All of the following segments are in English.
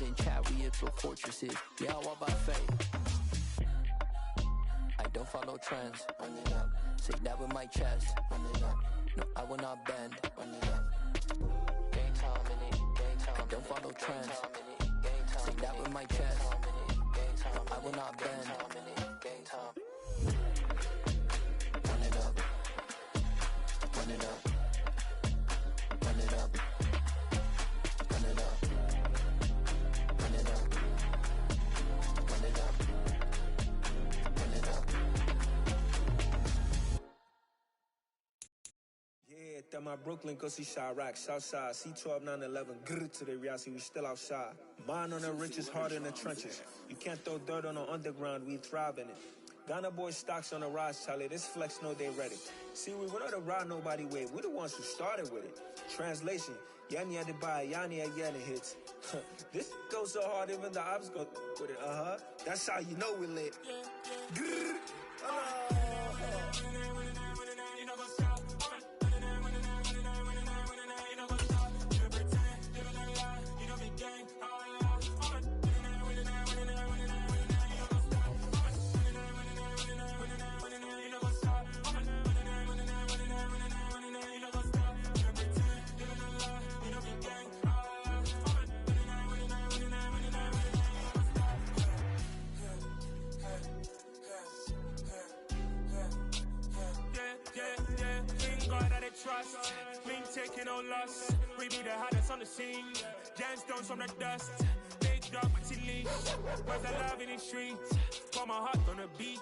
In chariots or fortresses, yeah, I walk by faith. I don't follow trends. Say that with my chest. No, I will not bend. Game time in it. I don't follow trends. Say that with my chest. No, I will not bend. Game time. Run it up. Run it up. Run it up. Run it up. Run it up. Run it up. Run it up. Yeah, that my Brooklyn, go see Chirac, Southside, C12, 911, grrr to the reality, we still outside. Mine on the riches, hard in the trenches. You can't throw dirt on the underground, we thrive in it. Ghana boys stocks on the rise, Charlie, this flex know they ready. See, we were not to ride nobody way, we the ones who started with it. Translation, Yanni had to buy, Yanni again hits. This goes so hard, even the ops go with it, That's how you know we lit. Grrr, trust, we ain't taking no loss. We be the hottest on the scene. Gemstones from the dust. Big dog with leash. Where's the love in the streets? Pour my heart on the beat.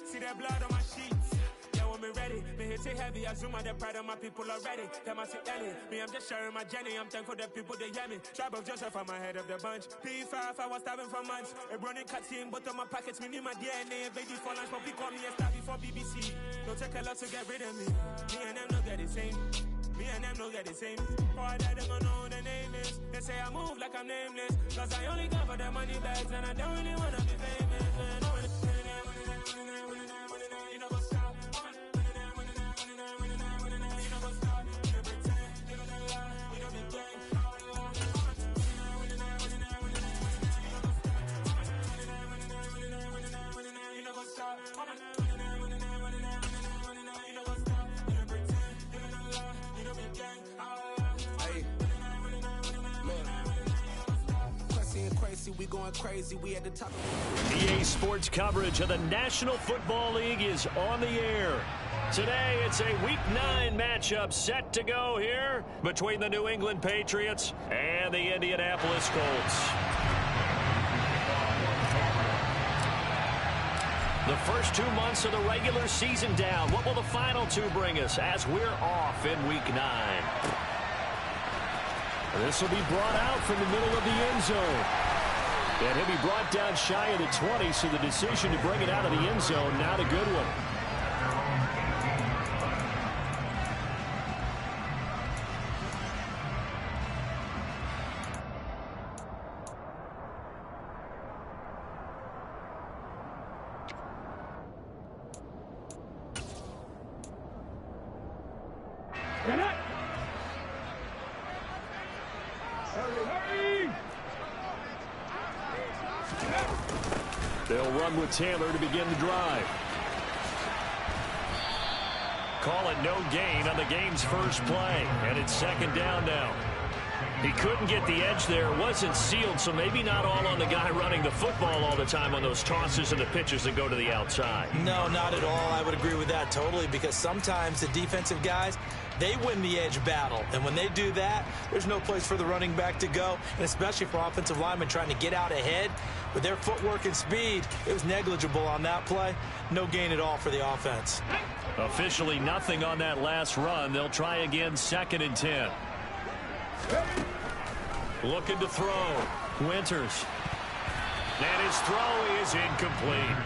See that blood on my sheets. Yeah, when me ready, me hit it heavy. I zoom out the pride of my people already. Tell my sit Ellie, me I'm just sharing my journey. I'm thankful that people they hear me. Tribe of Joseph, I'm ahead of the bunch. P5, I was starving for months. A running cutscene, but on my pockets, me need my DNA. Baby for lunch, but we call me a star before BBC. Don't take a lot to get rid of me. Me and them no get the same. Me and them no get the same. Boy, that them gonna know who the name is. They say I move like I'm nameless. Cause I only come for the money bags and I don't really wanna be famous. You know what's up? We going crazy, we at the top. EA Sports coverage of the National Football League is on the air. Today, it's a Week 9 matchup set to go here between the New England Patriots and the Indianapolis Colts. The first 2 months of the regular season down. What will the final 2 bring us as we're off in Week 9? This will be brought out from the middle of the end zone. And he'll be brought down shy of the 20, so the decision to bring it out of the end zone, not a good one. They'll run with Taylor to begin the drive. Call it no gain on the game's first play, and it's second down now. He couldn't get the edge there. Wasn't sealed, so maybe not all on the guy running the football all the time on those tosses and the pitches that go to the outside. No, not at all. I would agree with that totally, because sometimes the defensive guys, they win the edge battle. And when they do that, there's no place for the running back to go, and especially for offensive linemen trying to get out ahead. With their footwork and speed, it was negligible on that play. No gain at all for the offense. Officially nothing on that last run. They'll try again, second and 10. Looking to throw. Winters. And his throw is incomplete.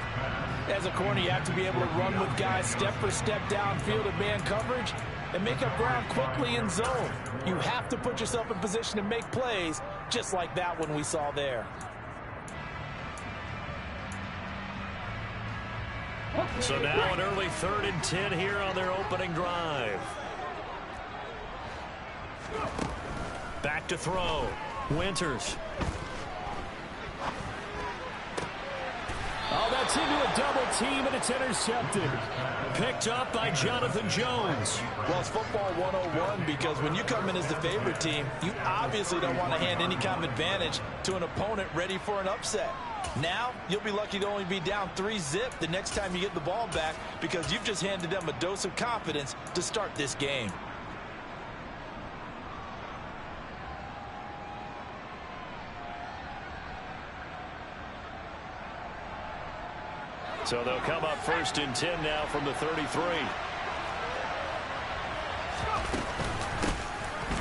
As a corner, you have to be able to run with guys step for step downfield in man coverage and make up ground quickly in zone. You have to put yourself in position to make plays, just like that one we saw there. So now an early 3rd and 10 here on their opening drive. Back to throw. Winters. Gets into a double team, and it's intercepted. Picked up by Jonathan Jones. Well, it's football 101 because when you come in as the favorite team, you obviously don't want to hand any kind of advantage to an opponent ready for an upset. Now, you'll be lucky to only be down 3-zip the next time you get the ball back because you've just handed them a dose of confidence to start this game. So they'll come up 1st and 10 now from the 33.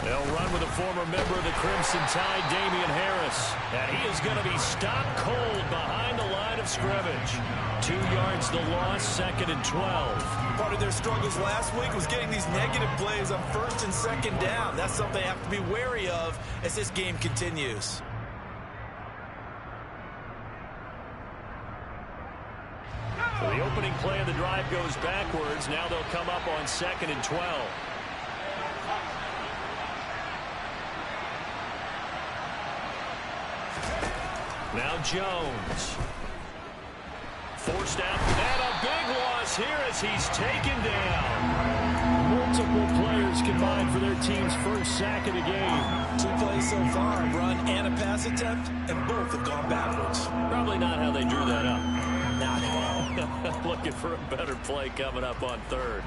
They'll run with a former member of the Crimson Tide, Damian Harris. And he is going to be stopped cold behind the line of scrimmage. 2 yards the loss, 2nd and 12. Part of their struggles last week was getting these negative plays on 1st and 2nd down. That's something they have to be wary of as this game continues. So the opening play of the drive goes backwards. Now they'll come up on 2nd and 12. Now Jones. Forced out, and a big loss here as he's taken down. Multiple players combined for their team's first sack of the game. 2 plays so far, a run and a pass attempt, and both have gone backwards. Probably not how they drew that up. Not at all. Looking for a better play coming up on 3rd.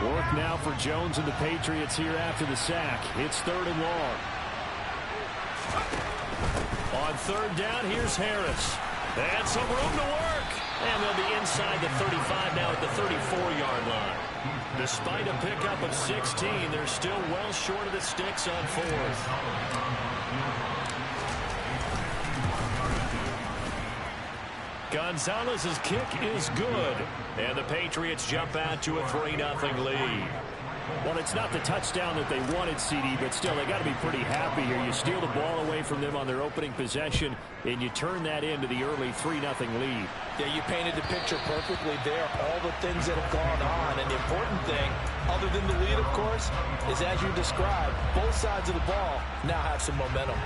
Work now for Jones and the Patriots here after the sack. It's 3rd and long. On 3rd down, here's Harris. And some room to work. And they'll be inside the 35 now at the 34-yard line. Despite a pickup of 16, they're still well short of the sticks on 4th. Gonzalez's kick is good. And the Patriots jump out to a 3-0 lead. Well, it's not the touchdown that they wanted, CD, but still, they got to be pretty happy here. You steal the ball away from them on their opening possession, and you turn that into the early 3-0 lead. Yeah, you painted the picture perfectly there. All the things that have gone on, and the important thing, other than the lead, of course, is as you described, both sides of the ball now have some momentum.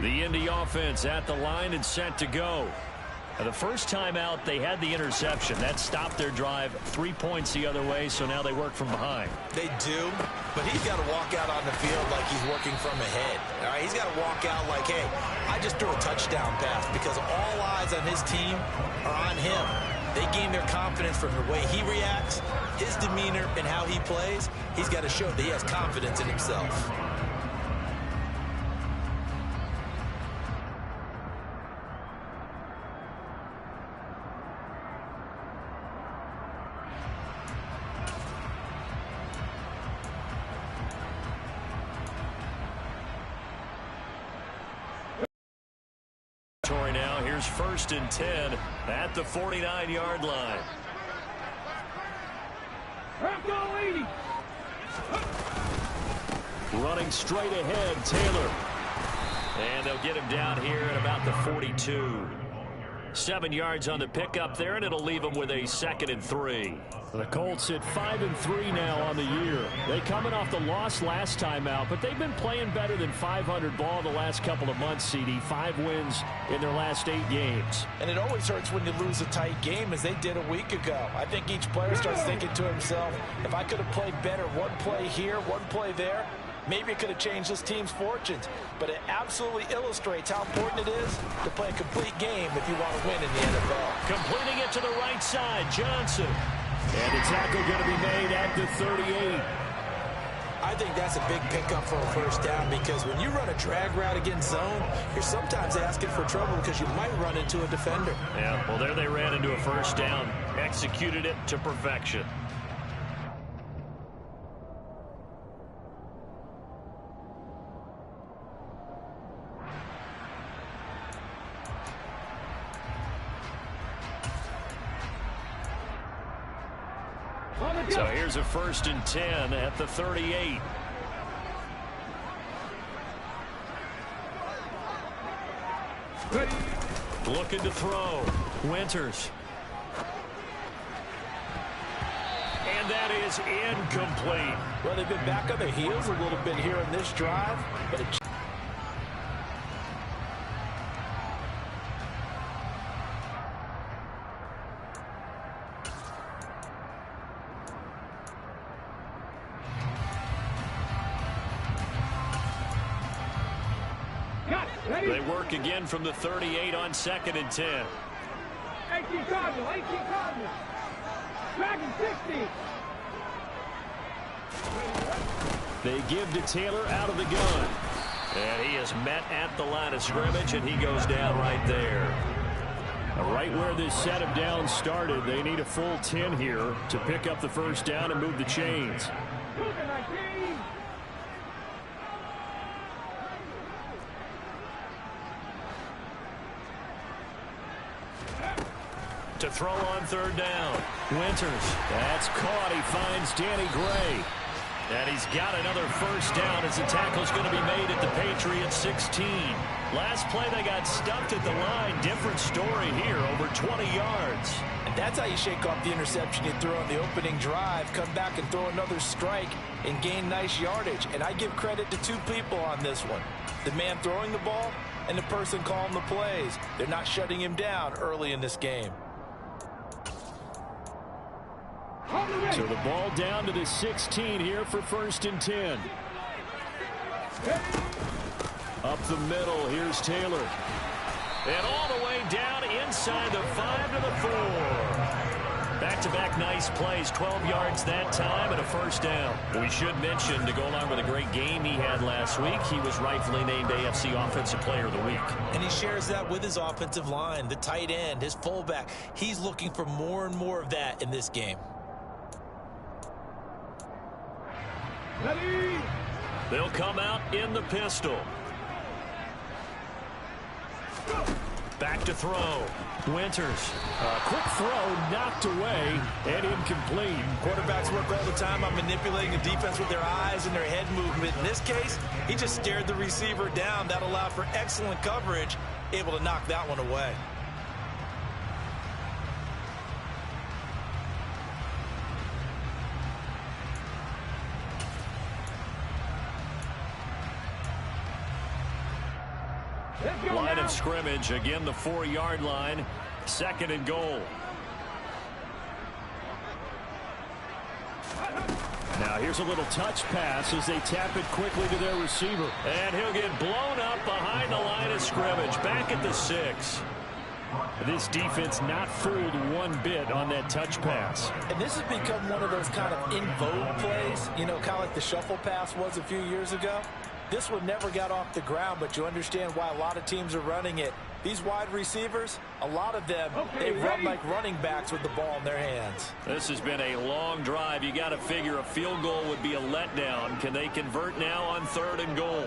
The Indy offense at the line and set to go. Now, the first time out, they had the interception. That stopped their drive 3 points the other way, so now they work from behind. They do, but he's got to walk out on the field like he's working from ahead. All right, he's got to walk out like, hey, I just threw a touchdown pass because all eyes on his team are on him. They gain their confidence from the way he reacts, his demeanor, and how he plays. He's got to show that he has confidence in himself. Now here's 1st and 10 at the 49-yard line. Running straight ahead, Taylor. And they'll get him down here at about the 42. 7 yards on the pickup there, and it'll leave them with a 2nd and 3. The Colts at 5-3 now on the year. They coming off the loss last time out, but they've been playing better than 500 ball the last couple of months, CD. 5 wins in their last 8 games. And it always hurts when you lose a tight game, as they did a week ago. I think each player starts thinking to himself, if I could have played better one play here, one play there, maybe it could have changed this team's fortunes. But it absolutely illustrates how important it is to play a complete game if you want to win in the NFL. Completing it to the right side, Johnson. And the tackle going to be made at the 38. I think that's a big pickup for a first down because when you run a drag route against zone, you're sometimes asking for trouble because you might run into a defender. Yeah, well, there they ran into a first down. Executed it to perfection. So here's a 1st and 10 at the 38. Looking to throw. Winters. And that is incomplete. Well, they've been back on their heels a little bit here in this drive, but it They work again from the 38 on 2nd and 10. 18 Cardinal, 18 Cardinal. Dragon 60. They give to Taylor out of the gun. And he is met at the line of scrimmage, and he goes down right there. Right where this set of downs started, they need a full 10 here to pick up the 1st down and move the chains. To throw on 3rd down. Winters. That's caught. He finds Danny Gray. And he's got another 1st down as the tackle's going to be made at the Patriots 16. Last play they got stuffed at the line. Different story here, over 20 yards. And that's how you shake off the interception you threw on the opening drive. Come back and throw another strike and gain nice yardage. And I give credit to 2 people on this one. The man throwing the ball and the person calling the plays. They're not shutting him down early in this game. So the ball down to the 16 here for 1st and 10. Up the middle, here's Taylor. And all the way down inside the 5 to the 4. Back-to-back nice plays, 12 yards that time and a 1st down. We should mention, to go along with a great game he had last week, he was rightfully named AFC Offensive Player of the Week. And he shares that with his offensive line, the tight end, his fullback. He's looking for more and more of that in this game. Ready. They'll come out in the pistol. Back to throw. Winters. Quick throw knocked away and incomplete. Quarterbacks work all the time on manipulating the defense with their eyes and their head movement. In this case, he just stared the receiver down. That allowed for excellent coverage, able to knock that one away. Line of scrimmage, again the 4-yard line, 2nd and goal. Now here's a little touch pass as they tap it quickly to their receiver. And he'll get blown up behind the line of scrimmage, back at the 6. This defense not fooled one bit on that touch pass. And this has become one of those kind of in vogue plays, you know, kind of like the shuffle pass was a few years ago. This one never got off the ground, but you understand why a lot of teams are running it. These wide receivers, a lot of them, they run like running backs with the ball in their hands. This has been a long drive. You got to figure a field goal would be a letdown. Can they convert now on 3rd and goal?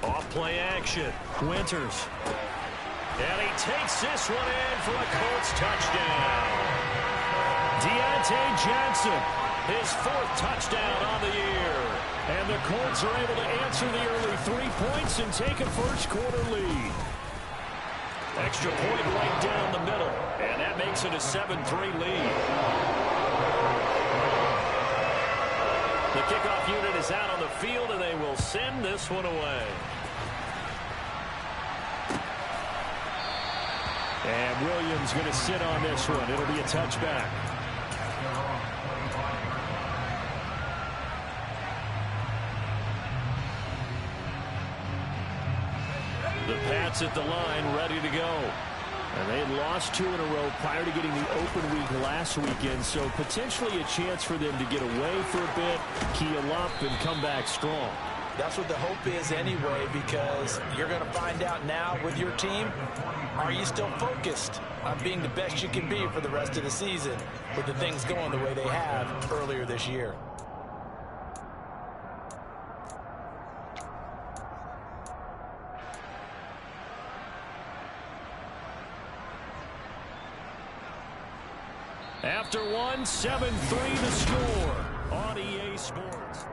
Off play action. Winters. And he takes this one in for a Colts touchdown. Deontay Johnson, his 4th touchdown on the year. And the Colts are able to answer the early 3 points and take a 1st quarter lead. Extra point right down the middle. And that makes it a 7-3 lead. The kickoff unit is out on the field, and they will send this one away. And Williams going to sit on this one. It'll be a touchback. The Pats at the line, ready to go. And they had lost 2 in a row prior to getting the open week last weekend, so potentially a chance for them to get away for a bit, keel up, and come back strong. That's what the hope is anyway, because you're going to find out now with your team, are you still focused on being the best you can be for the rest of the season with the things going the way they have earlier this year? After one, 7-3 the score on EA Sports.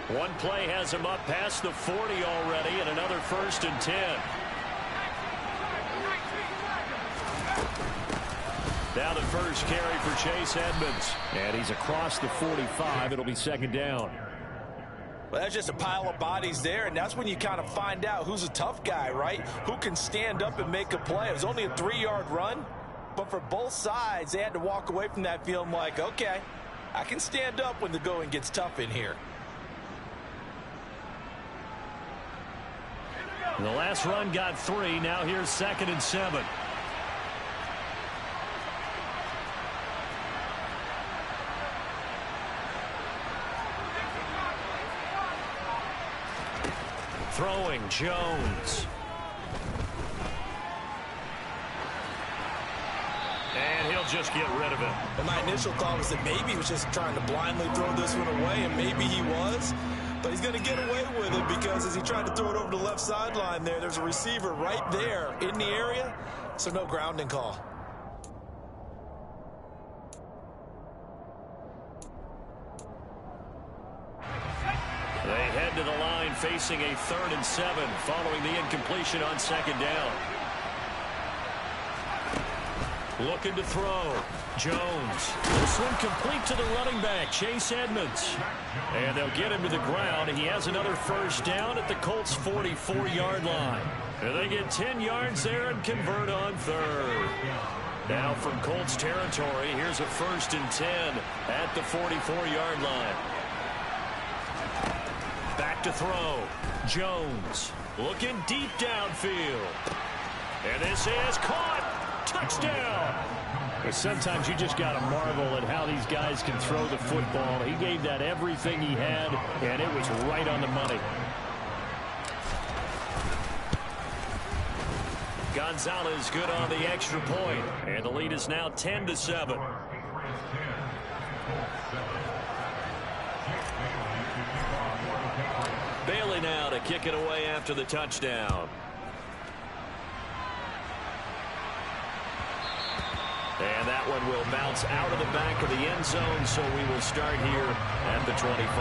One play has him up past the 40 already, and another 1st and 10. Now the first carry for Chase Edmonds. And he's across the 45. It'll be 2nd down. Well, that's just a pile of bodies there, and that's when you kind of find out who's a tough guy, right? Who can stand up and make a play. It was only a 3-yard run, but for both sides, they had to walk away from that feeling like, okay, I can stand up when the going gets tough in here. The last run got 3. Now here's 2nd and 7. Throwing Jones. And he'll just get rid of it. And my initial thought was that maybe he was just trying to blindly throw this one away, and maybe he was. But he's going to get away with it because as he tried to throw it over the left sideline there's a receiver right there in the area, so no grounding call. They head to the line facing a 3rd and 7 following the incompletion on 2nd down. Looking to throw. Jones. This one complete to the running back, Chase Edmonds. And they'll get him to the ground. He has another 1st down at the Colts' 44-yard line. And they get 10 yards there and convert on 3rd. Now from Colts territory, here's a 1st and 10 at the 44-yard line. Back to throw. Jones looking deep downfield. And this is caught. Touchdown. But sometimes you just got to marvel at how these guys can throw the football. He gave that everything he had, and it was right on the money. Gonzalez good on the extra point, and the lead is now 10-7. Bailey now to kick it away after the touchdown. And that one will bounce out of the back of the end zone, so we will start here at the 25.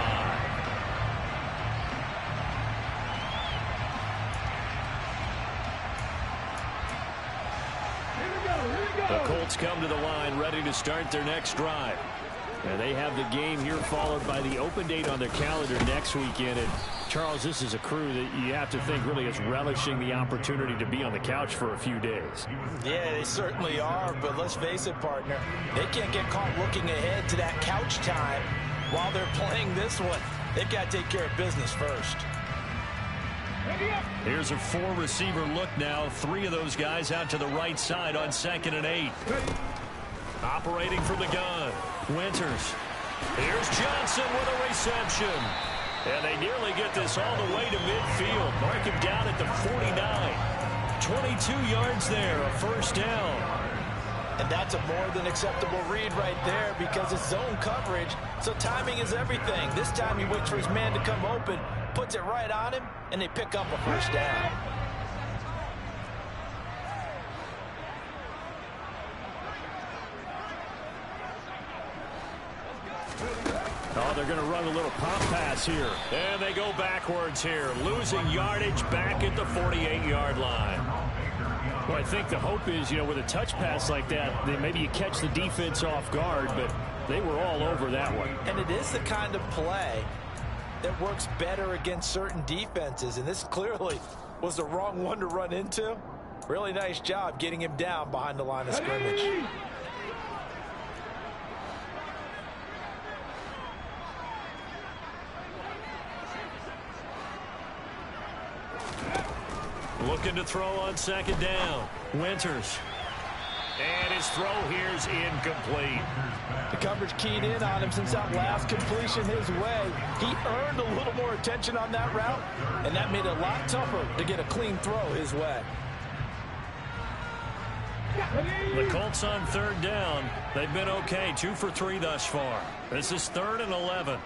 The Colts come to the line ready to start their next drive. And they have the game here followed by the open date on their calendar next weekend. And Charles, this is a crew that you have to think really is relishing the opportunity to be on the couch for a few days. Yeah, they certainly are, but let's face it, partner. They can't get caught looking ahead to that couch time while they're playing this one. They've got to take care of business first. Here's a 4-receiver look now. 3 of those guys out to the right side on 2nd and 8. Operating from the gun. Winters. Here's Johnson with a reception. And they nearly get this all the way to midfield. Mark him down at the 49. 22 yards there, a 1st down. And that's a more than acceptable read right there because it's zone coverage, so timing is everything. This time he waits for his man to come open, puts it right on him, and they pick up a 1st down. Oh, they're going to run a little pop pass here. And they go backwards here, losing yardage back at the 48-yard line. Well, I think the hope is, with a touch pass like that, then maybe you catch the defense off guard, but they were all over that one. And it is the kind of play that works better against certain defenses, and this clearly was the wrong one to run into. Really nice job getting him down behind the line of scrimmage. Looking to throw on 2nd down. Winters. And his throw here's incomplete. The coverage keyed in on him since that last completion his way. He earned a little more attention on that route, and that made it a lot tougher to get a clean throw his way. The Colts on 3rd down. They've been okay, 2 for 3 thus far. This is 3rd and 11.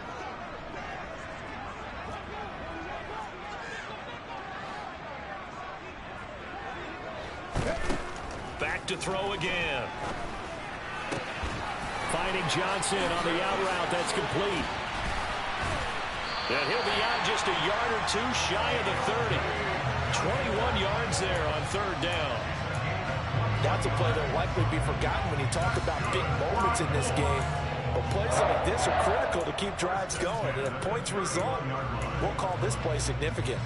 Back to throw again. Finding Johnson on the out route. That's complete. And he'll be out just a yard or 2 shy of the 30. 21 yards there on 3rd down. That's a play that will likely be forgotten when you talk about big moments in this game. But plays like this are critical to keep drives going. And if points result, we'll call this play significant.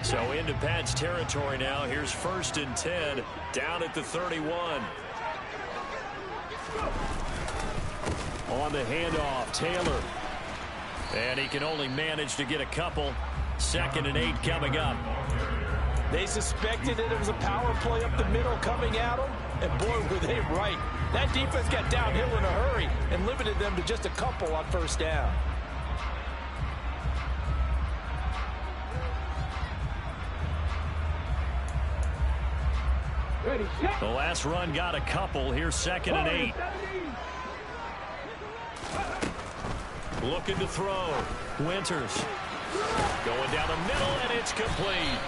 So into Pat's territory now. Here's 1st and 10 down at the 31. On the handoff, Taylor. And he can only manage to get a couple. 2nd and 8 coming up. They suspected that it was a power play up the middle coming at them. And boy, were they right. That defense got downhill in a hurry and limited them to just a couple on 1st down. The last run got a couple. Here's 2nd and 8. Looking to throw. Winters. Going down the middle, and it's complete.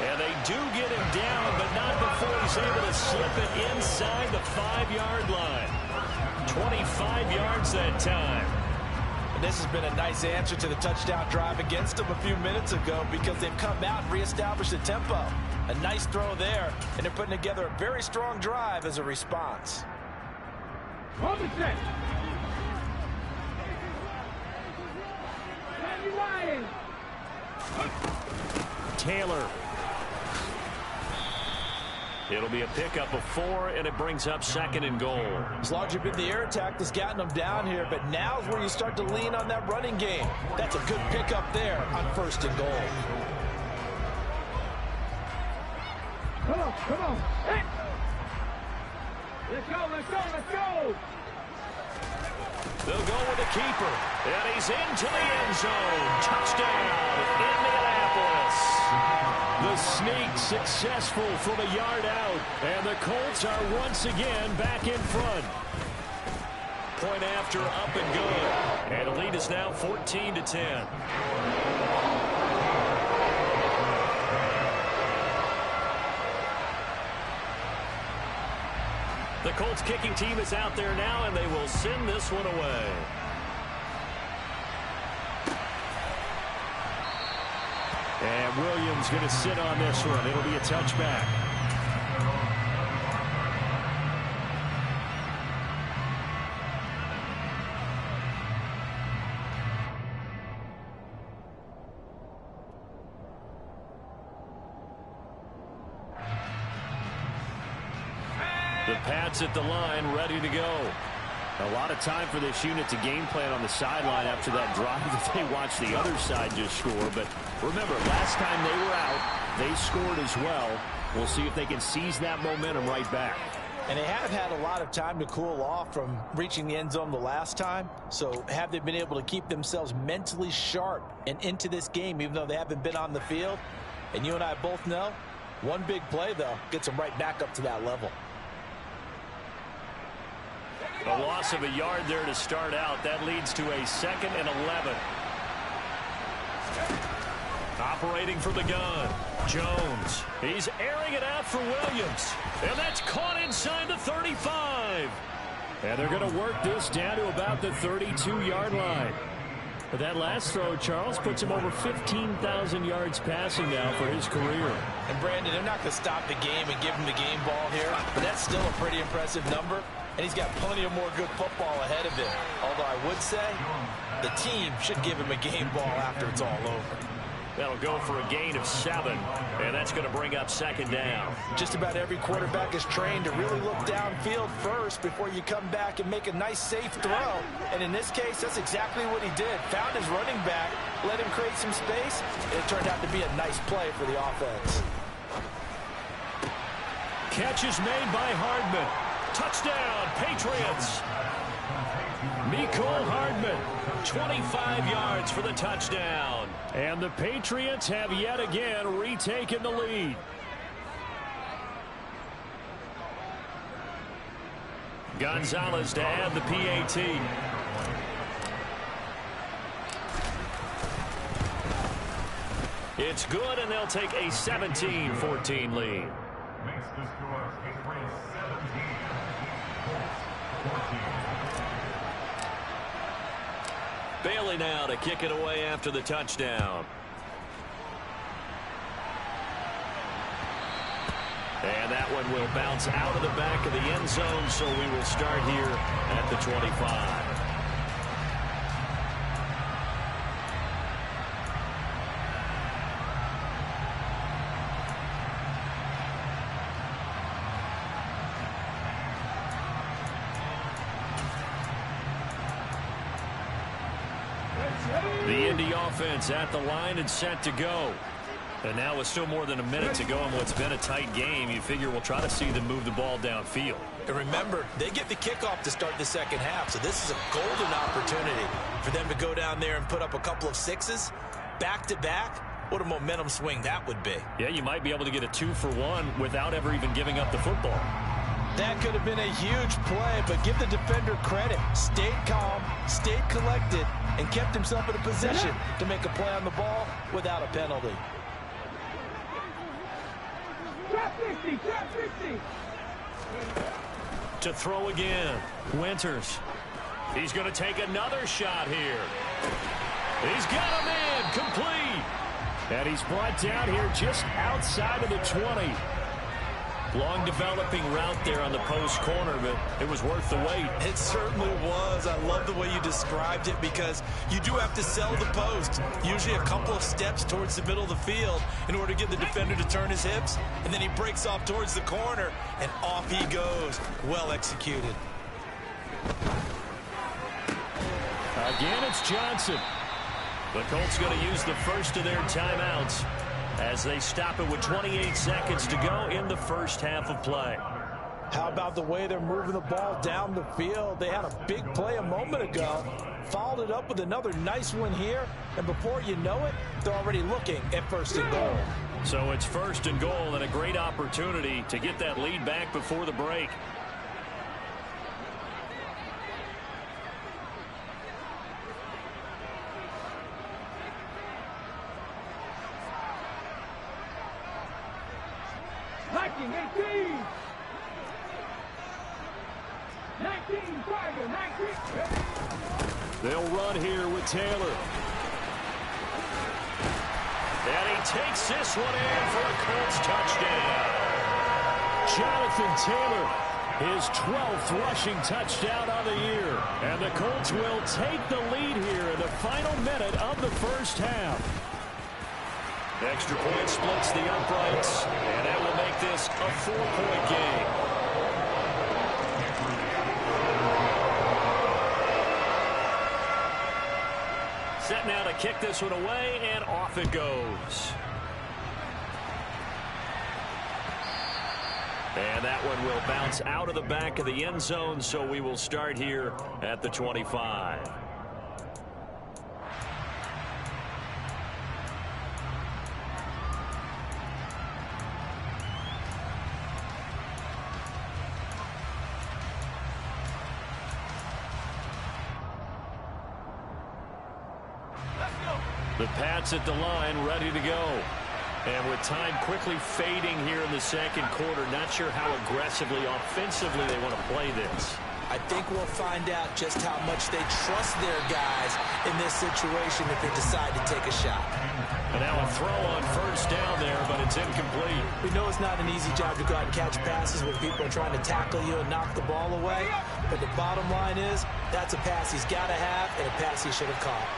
And they do get him down, but not before he's able to slip it inside the 5-yard line. 25 yards that time. And this has been a nice answer to the touchdown drive against them a few minutes ago because they've come out and reestablished the tempo. A nice throw there, and they're putting together a very strong drive as a response. Taylor. It'll be a pickup of 4, and it brings up 2nd and goal. It's largely been the air attack that's gotten them down here, but now's where you start to lean on that running game. That's a good pickup there on 1st and goal. Come on. Hey. Let's go. They'll go with the keeper, and he's into the end zone. Touchdown, Indianapolis. The sneak successful from a yard out, and the Colts are once again back in front. Point after, up and good, and the lead is now 14-10. The Colts kicking team is out there now, and they will send this one away. And Williams going to sit on this one. It'll be a touchback. The Pats at the line, ready to go. A lot of time for this unit to game plan on the sideline after that drive that they watched the other side just score. But remember, last time they were out, they scored as well. We'll see if they can seize that momentum right back. And they have had a lot of time to cool off from reaching the end zone the last time. So have they been able to keep themselves mentally sharp and into this game, even though they haven't been on the field? And you and I both know, one big play, though, gets them right back up to that level. A loss of a yard there to start out. That leads to a 2nd and 11. Operating from the gun, Jones. He's airing it out for Williams. And that's caught inside the 35. And they're going to work this down to about the 32-yard line. But that last throw, Charles, puts him over 15,000 yards passing now for his career. And, Brandon, they're not going to stop the game and give him the game ball here. But that's still a pretty impressive number. And he's got plenty of more good football ahead of him. Although I would say the team should give him a game ball after it's all over. That'll go for a gain of 7. And that's going to bring up 2nd down. Just about every quarterback is trained to really look downfield first before you come back and make a nice, safe throw. And in this case, that's exactly what he did. Found his running back, let him create some space, and it turned out to be a nice play for the offense. Catch is made by Hardman. Touchdown, Patriots. Mecole Hardman, 25 yards for the touchdown. And the Patriots have yet again retaken the lead. Gonzalez to add the PAT. It's good, and they'll take a 17-14 lead. Makes the score 17-14. Bailey now to kick it away after the touchdown. And that one will bounce out of the back of the end zone, so we will start here at the 25. The Indy offense at the line and set to go. And now with still more than a minute to go in what's been a tight game, you figure we'll try to see them move the ball downfield. And remember, they get the kickoff to start the second half, so this is a golden opportunity for them to go down there and put up a couple of sixes back-to-back. What a momentum swing that would be. Yeah, you might be able to get a 2-for-1 without ever even giving up the football. That could have been a huge play, but give the defender credit. Stayed calm, stayed collected, and kept himself in a position to make a play on the ball without a penalty. Trap 50, trap 50. To throw again, Winters. He's going to take another shot here. He's got a man complete. And he's brought down here just outside of the 20. Long developing route there on the post corner, but it was worth the wait. It certainly was. I love the way you described it because you do have to sell the post. Usually a couple of steps towards the middle of the field in order to get the defender to turn his hips. And then he breaks off towards the corner, and off he goes. Well executed. Again, it's Johnson. The Colts going to use the first of their timeouts as they stop it with 28 seconds to go in the first half of play. How about the way they're moving the ball down the field? They had a big play a moment ago, followed it up with another nice one here, and before you know it, they're already looking at first and goal. So it's first and goal and a great opportunity to get that lead back before the break. Liking 18. 19, Tiger, 19. They'll run here with Taylor. And he takes this one in for a Colts touchdown. Jonathan Taylor, his 12th rushing touchdown on the year. And the Colts will take the lead here in the final minute of the first half. Extra point splits the uprights, and that will make this a 4-point game. Set now to kick this one away, and off it goes. And that one will bounce out of the back of the end zone, so we will start here at the 25. The Pats at the line, ready to go. And with time quickly fading here in the second quarter, not sure how aggressively, offensively they want to play this. I think we'll find out just how much they trust their guys in this situation if they decide to take a shot. And now a throw on first down there, but it's incomplete. We know it's not an easy job to go out and catch passes when people are trying to tackle you and knock the ball away. But the bottom line is, that's a pass he's got to have and a pass he should have caught.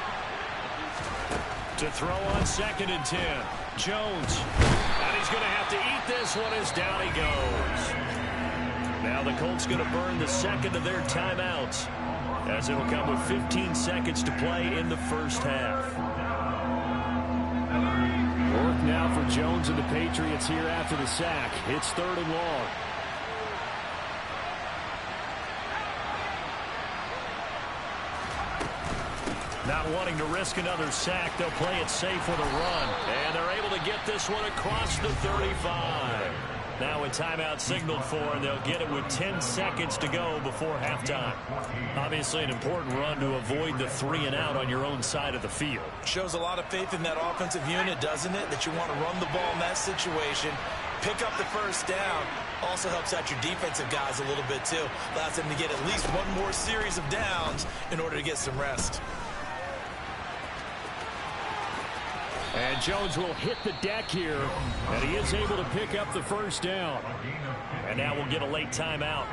To throw on 2nd and 10. Jones. And he's going to have to eat this one as down he goes. Now the Colts going to burn the second of their timeouts, as it'll come with 15 seconds to play in the first half. Work now for Jones and the Patriots here after the sack. It's 3rd and long. Not wanting to risk another sack, they'll play it safe with a run. And they're able to get this one across the 35. Now a timeout signaled for, and they'll get it with 10 seconds to go before halftime. Obviously an important run to avoid the 3 and out on your own side of the field. Shows a lot of faith in that offensive unit, doesn't it? That you want to run the ball in that situation, pick up the first down. Also helps out your defensive guys a little bit too. Allows them to get at least one more series of downs in order to get some rest. And Jones will hit the deck here, and he is able to pick up the first down. And now we'll get a late timeout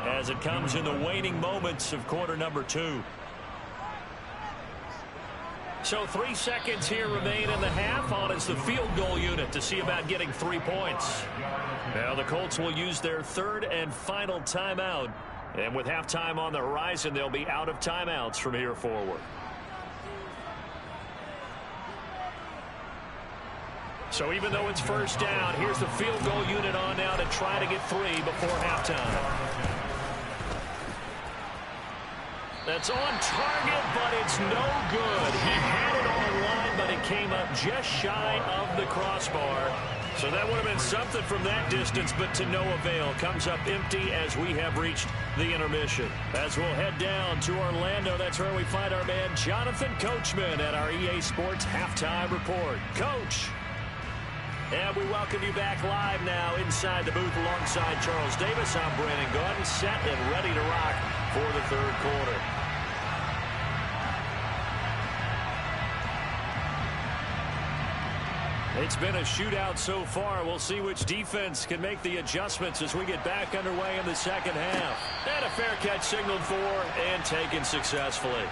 as it comes in the waning moments of quarter number 2. So 3 seconds here remain in the half. On is the field goal unit to see about getting 3 points. Now the Colts will use their 3rd and final timeout. And with halftime on the horizon, they'll be out of timeouts from here forward. So even though it's first down, here's the field goal unit on now to try to get 3 before halftime. That's on target, but it's no good. He had it on line, but it came up just shy of the crossbar. So that would have been something from that distance, but to no avail. Comes up empty as we have reached the intermission. As we'll head down to Orlando, that's where we find our man Jonathan Coachman at our EA Sports Halftime Report. Coach. And we welcome you back live now inside the booth alongside Charles Davis. I'm Brandon Gordon, set and ready to rock for the 3rd quarter. It's been a shootout so far. We'll see which defense can make the adjustments as we get back underway in the second half. And a fair catch signaled for and taken successfully.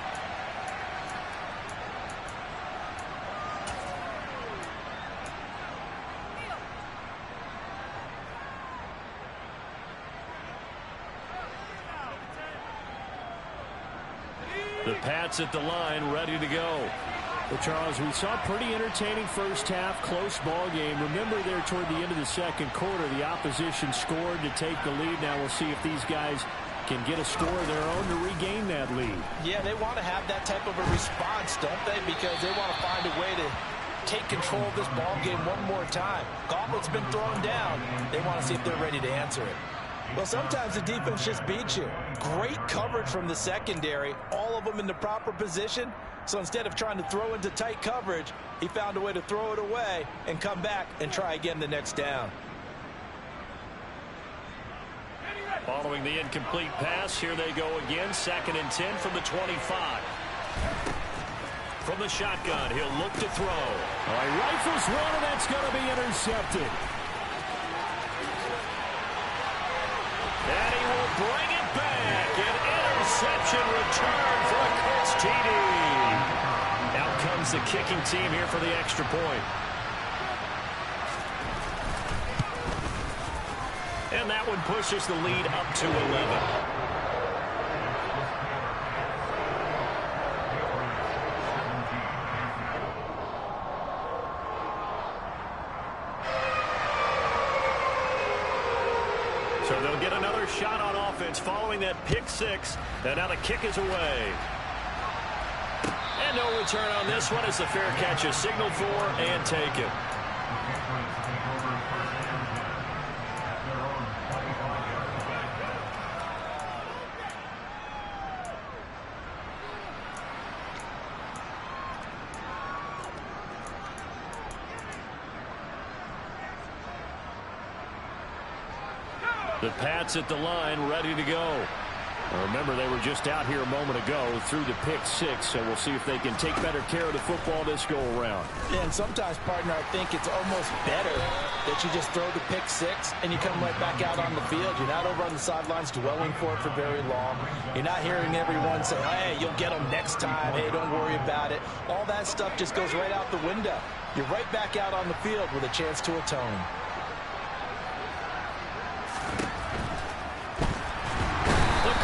The Pats at the line, ready to go. Well, Charles, we saw a pretty entertaining first half, close ball game. Remember there toward the end of the second quarter, the opposition scored to take the lead. Now we'll see if these guys can get a score of their own to regain that lead. Yeah, they want to have that type of a response, don't they? Because they want to find a way to take control of this ball game one more time. Gauntlet's been thrown down. They want to see if they're ready to answer it. Well, sometimes the defense just beats you. Great coverage from the secondary, all of them in the proper position. So instead of trying to throw into tight coverage, he found a way to throw it away and come back and try again the next down. Following the incomplete pass, here they go again. 2nd and 10 from the 25. From the shotgun, he'll look to throw. All right, rifles one, and that's going to be intercepted. And he will bring it back. An interception return for a Colts TD. Out comes the kicking team here for the extra point. And that one pushes the lead up to 11. So they'll get another shot on offense following that pick 6. And now the kick is away. And no return on this one as the fair catch is signaled for and taken. The Pats at the line, ready to go. Remember, they were just out here a moment ago through the pick 6, so we'll see if they can take better care of the football this go-around. Yeah, and sometimes, partner, I think it's almost better that you just throw the pick 6 and you come right back out on the field. You're not over on the sidelines dwelling for it for very long. You're not hearing everyone say, hey, you'll get them next time. Hey, don't worry about it. All that stuff just goes right out the window. You're right back out on the field with a chance to atone.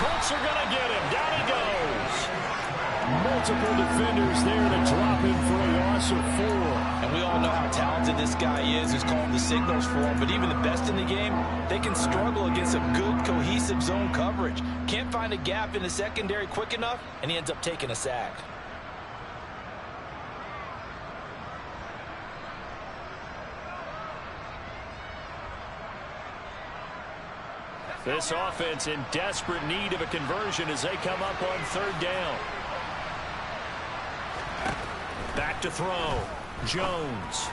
Colts are going to get him. Down he goes. Multiple defenders there to drop him for a loss of 4. And we all know how talented this guy is who's calling the signals for him. But even the best in the game, they can struggle against a good, cohesive zone coverage. Can't find a gap in the secondary quick enough, and he ends up taking a sack. This offense in desperate need of a conversion as they come up on 3rd down. Back to throw. Jones.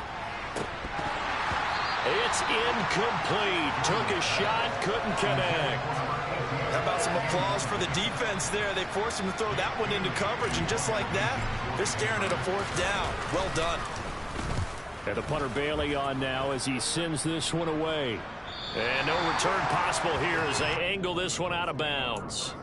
It's incomplete. Took a shot, couldn't connect. How about some applause for the defense there? They forced him to throw that one into coverage, and just like that, they're staring at a 4th down. Well done. And the punter Bailey on now as he sends this one away. And no return possible here as they angle this one out of bounds.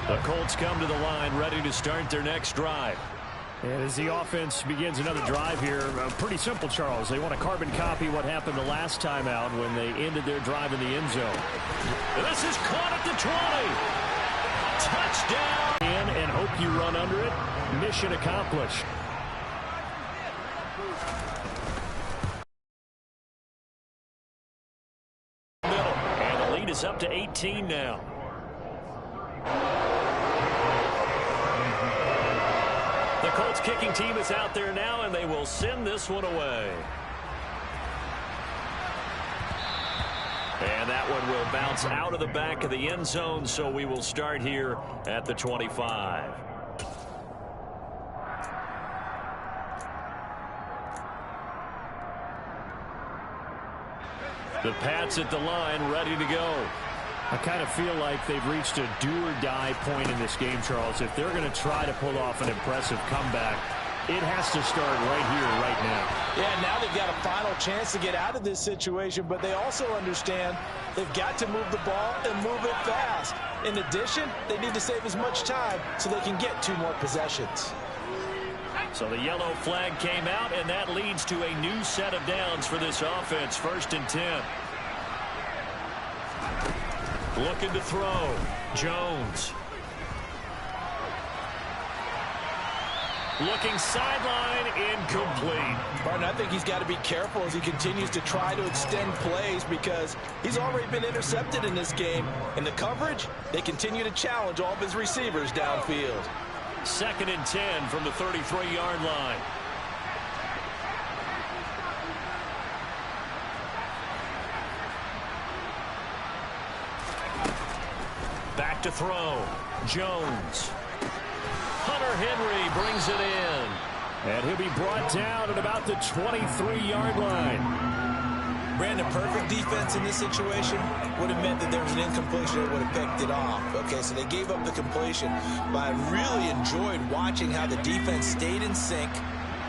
The Colts come to the line ready to start their next drive. And as the offense begins another drive here, pretty simple, Charles. They want to carbon copy what happened the last time out when they ended their drive in the end zone. This is caught at the 20. Touchdown. And hope you run under it. Mission accomplished. And the lead is up to 18 now. The Colts kicking team is out there now, and they will send this one away. And that one will bounce out of the back of the end zone, so we will start here at the 25. The Pats at the line, ready to go. I kind of feel like they've reached a do-or-die point in this game, Charles. If they're going to try to pull off an impressive comeback, it has to start right here, right now. Yeah, now they've got a final chance to get out of this situation, but they also understand they've got to move the ball and move it fast. In addition, they need to save as much time so they can get 2 more possessions. So the yellow flag came out, and that leads to a new set of downs for this offense. 1st and 10. Looking to throw. Jones. Looking sideline, incomplete. Martin, I think he's got to be careful as he continues to try to extend plays because he's already been intercepted in this game. In the coverage, they continue to challenge all of his receivers downfield. 2nd and 10 from the 33-yard line. Back to throw. Jones. Hunter Henry brings it in. And he'll be brought down at about the 23-yard line. Brandon, perfect defense in this situation would have meant that there was an incompletion that would have picked it off. Okay, so they gave up the completion, but I really enjoyed watching how the defense stayed in sync,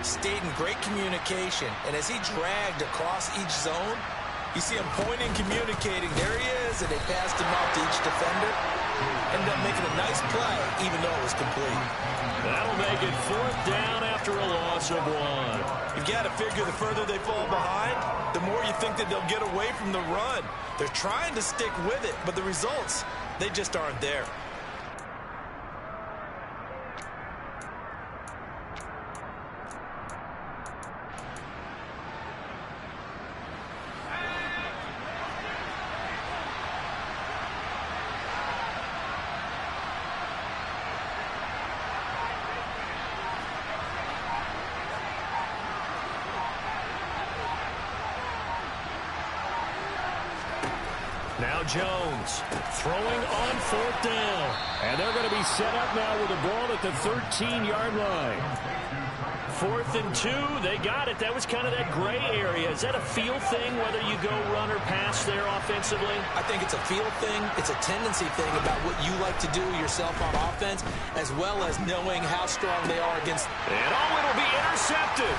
stayed in great communication, and as he dragged across each zone, you see him pointing, communicating. There he is, and they passed him off to each defender. Ended up making a nice play, even though it was complete. That'll make it 4th down after a loss of 1. You've got to figure the further they fall behind, the more you think that they'll get away from the run. They're trying to stick with it, but the results, they just aren't there. Now Jones throwing on 4th down. And they're going to be set up now with the ball at the 13-yard line. 4th and 2. They got it. That was kind of that gray area. Is that a feel thing, whether you go run or pass there offensively? I think it's a feel thing. It's a tendency thing about what you like to do yourself on offense, as well as knowing how strong they are against. And it'll be intercepted.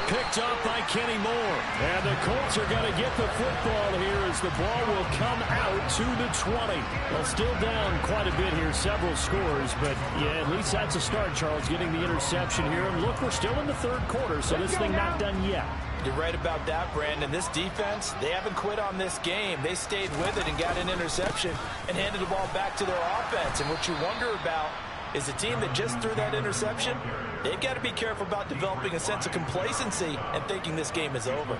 Picked up by Kenny Moore. And the Colts are going to get the football here as the ball will come out to the 20. Well, still down quite a bit here, several scores, but yeah, at least that's a start, Charles, getting the interception here. And look, we're still in the 3rd quarter, so this thing not done yet. You're right about that, Brandon. This defense, they haven't quit on this game. They stayed with it and got an interception and handed the ball back to their offense. And what you wonder about is a team that just threw that interception, they've got to be careful about developing a sense of complacency and thinking this game is over.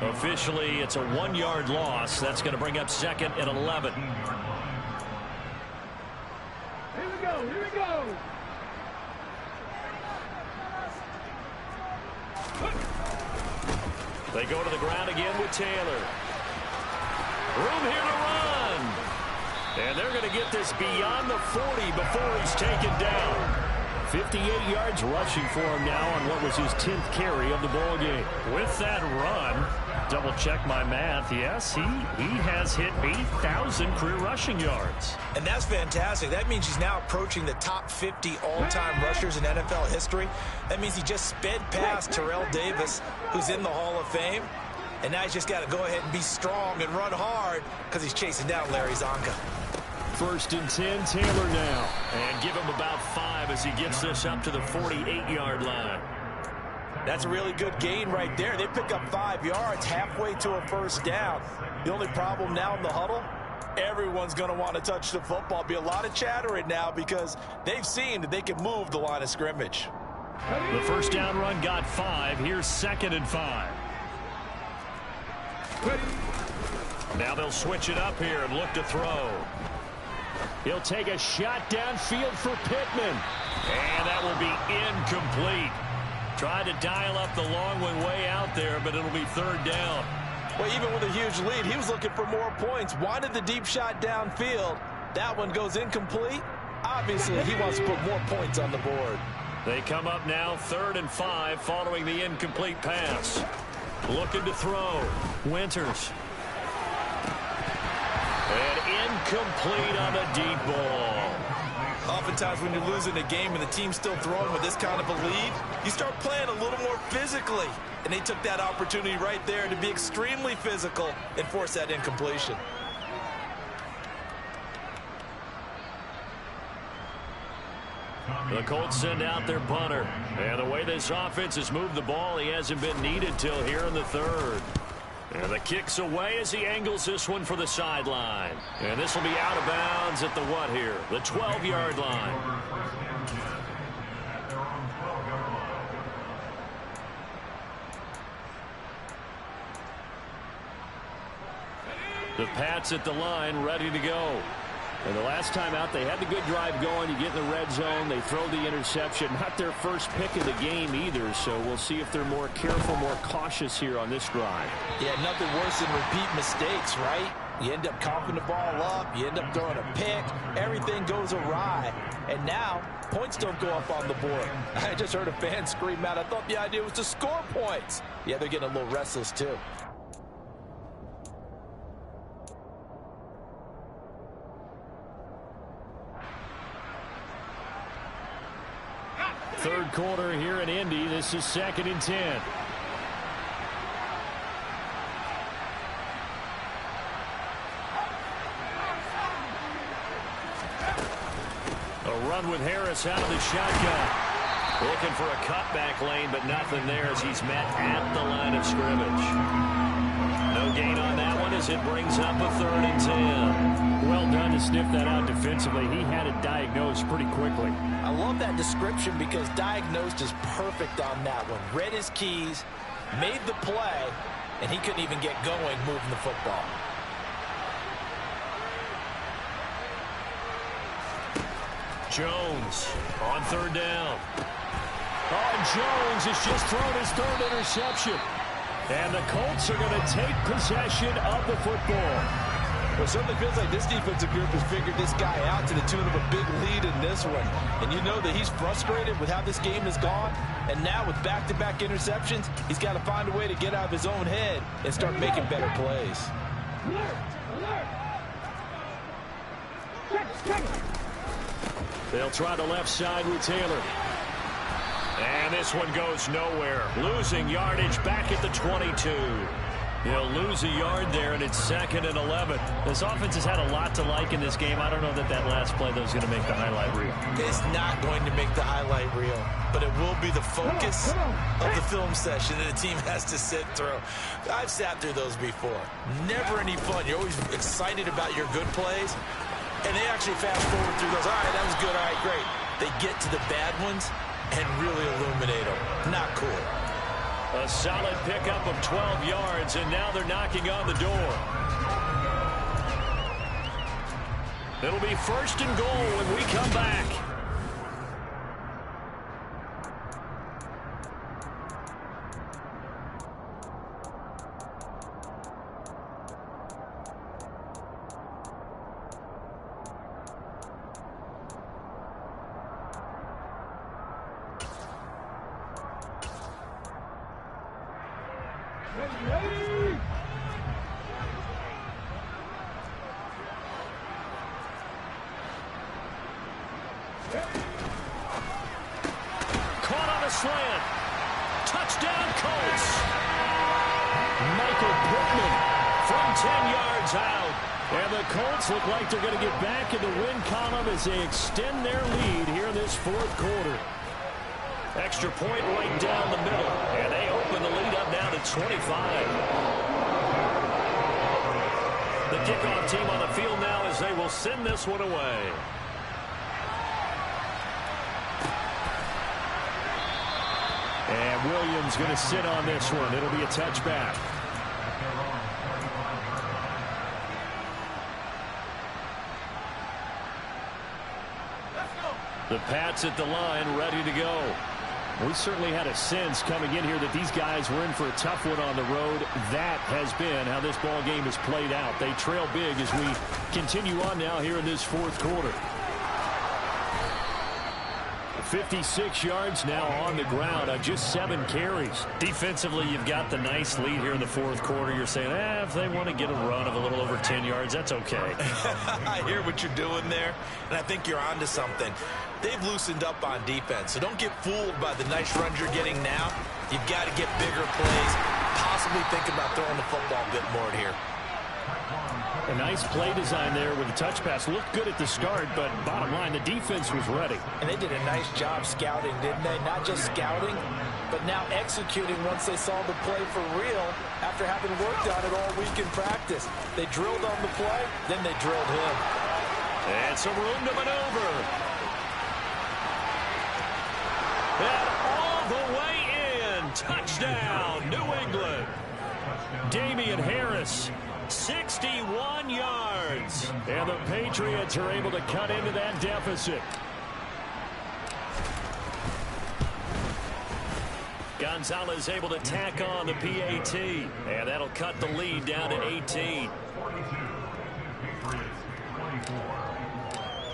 Officially, it's a 1-yard loss. That's going to bring up 2nd and 11. Here we go, here we go. They go to the ground again with Taylor. Room here to run. And they're going to get this beyond the 40 before he's taken down. 58 yards rushing for him now on what was his 10th carry of the ball game. With that run, double check my math. Yes, he has hit 8,000 career rushing yards. And that's fantastic. That means he's now approaching the top 50 all-time rushers in NFL history. That means he just sped past Terrell Davis, who's in the Hall of Fame. And now he's just got to go ahead and be strong and run hard because he's chasing down Larry Zonka. 1st and 10, Taylor now. And give him about 5 as he gets this up to the 48-yard line. That's a really good gain right there. They pick up 5 yards halfway to a first down. The only problem now in the huddle, everyone's going to want to touch the football. Be a lot of chattering now because they've seen that they can move the line of scrimmage. The first down run got 5. Here's 2nd and 5. Now they'll switch it up here and look to throw. He'll take a shot downfield for Pittman. And that will be incomplete. Tried to dial up the long one way out there, but it'll be 3rd down. Well, even with a huge lead, he was looking for more points. Wanted the deep shot downfield. That one goes incomplete. Obviously, he wants to put more points on the board. They come up now 3rd and 5 following the incomplete pass. Looking to throw. Winters. And incomplete on the deep ball. Oftentimes when you're losing a game and the team's still throwing with this kind of a lead, you start playing a little more physically. And they took that opportunity right there to be extremely physical and force that incompletion. The Colts send out their punter. And the way this offense has moved the ball, he hasn't been needed till here in the 3rd. And the kick's away as he angles this one for the sideline. And this will be out of bounds at the what here? The 12-yard line. The Pats at the line, ready to go. And the last time out, they had the good drive going. You get in the red zone, they throw the interception. Not their first pick of the game either, so we'll see if they're more careful, more cautious here on this drive. Yeah, nothing worse than repeat mistakes, right? You end up coughing the ball up, you end up throwing a pick, everything goes awry. And now, points don't go up on the board. I just heard a fan scream out, I thought the idea was to score points. Yeah, they're getting a little restless too. Third quarter here in Indy. This is 2nd and 10. A run with Harris out of the shotgun. Looking for a cutback lane, but nothing there as he's met at the line of scrimmage. No gain on that one as it brings up a 3rd and 10. Well done to sniff that out defensively. He had it diagnosed pretty quickly. I love that description because diagnosed is perfect on that one. Read his keys, made the play, and he couldn't even get going moving the football. Jones on 3rd down. Oh, Jones has just thrown his 3rd interception. And the Colts are going to take possession of the football. Well, it certainly feels like this defensive group has figured this guy out to the tune of a big lead in this one. And you know that he's frustrated with how this game has gone. And now with back-to-back interceptions, he's got to find a way to get out of his own head and start making better plays. They'll try the left side with Taylor. And this one goes nowhere. Losing yardage back at the 22. He'll lose a yard there, and it's 2nd and 11. This offense has had a lot to like in this game. I don't know that last play, though, is going to make the highlight reel. It's not going to make the highlight reel, but it will be the focus of the film session that the team has to sit through. I've sat through those before. Never any fun. You're always excited about your good plays, and they actually fast forward through those. All right, that was good. All right, great. They get to the bad ones and really illuminate them. Not cool. A solid pickup of 12 yards, and now they're knocking on the door. It'll be 1st and goal when we come back. Ready. Caught on a slant. Touchdown, Colts. Michael Pittman from 10 yards out. And the Colts look like they're going to get back in the win column as they extend their lead here in this fourth quarter. Extra point right down the middle. And they open the lead up now to 25. The kickoff team on the field now as they will send this one away. And Williams going to sit on this one. It'll be a touchback. The Pats at the line, ready to go. We certainly had a sense coming in here that these guys were in for a tough one on the road. That has been how this ball game has played out. They trail big as we continue on now here in this fourth quarter. 56 yards now on the ground on just 7 carries. Defensively, you've got the nice lead here in the fourth quarter. You're saying, if they want to get a run of a little over 10 yards, that's okay. I hear what you're doing there, and I think you're onto something. They've loosened up on defense, so don't get fooled by the nice runs you're getting now. You've got to get bigger plays, possibly think about throwing the football a bit more here. A nice play design there with the touch pass. Looked good at the start, but bottom line, the defense was ready. And they did a nice job scouting, didn't they? Not just scouting, but now executing once they saw the play for real after having worked on it all week in practice. They drilled on the play, then they drilled him. And some room to maneuver. And all the way in. Touchdown, New England. Damian Harris. 61 yards. And the Patriots are able to cut into that deficit. Gonzalez able to tack on the PAT. And that'll cut the lead down to 18.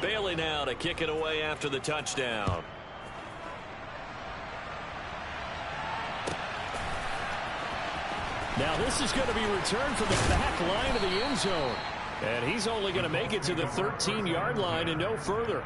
Bailey now to kick it away after the touchdown. Now this is going to be returned from the back line of the end zone. And he's only going to make it to the 13-yard line and no further.